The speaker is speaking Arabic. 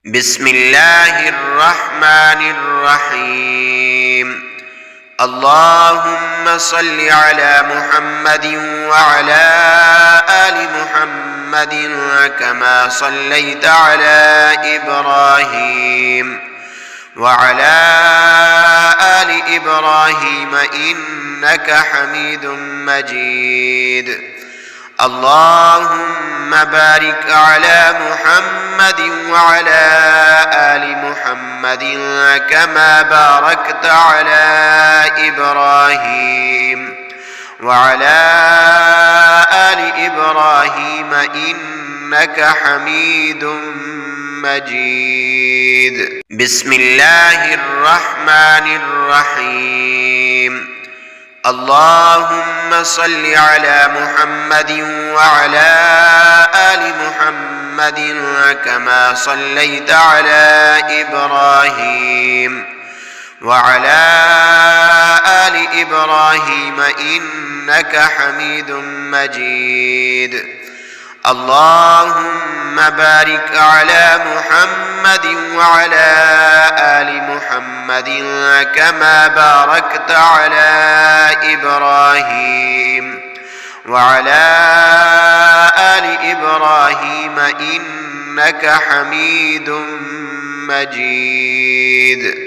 بسم الله الرحمن الرحيم اللهم صل على محمد وعلى آل محمد كما صليت على إبراهيم وعلى آل إبراهيم إنك حميد مجيد اللهم بارك على محمد وعلى آل محمد كما باركت على إبراهيم وعلى آل إبراهيم إنك حميد مجيد بسم الله الرحمن الرحيم اللهم صل على محمد وعلى آل محمد كما صليت على إبراهيم وعلى آل إبراهيم إنك حميد مجيد اللهم بارك على محمد وعلى آل محمد كما باركت على إبراهيم وعلى آل إبراهيم إنك حميد مجيد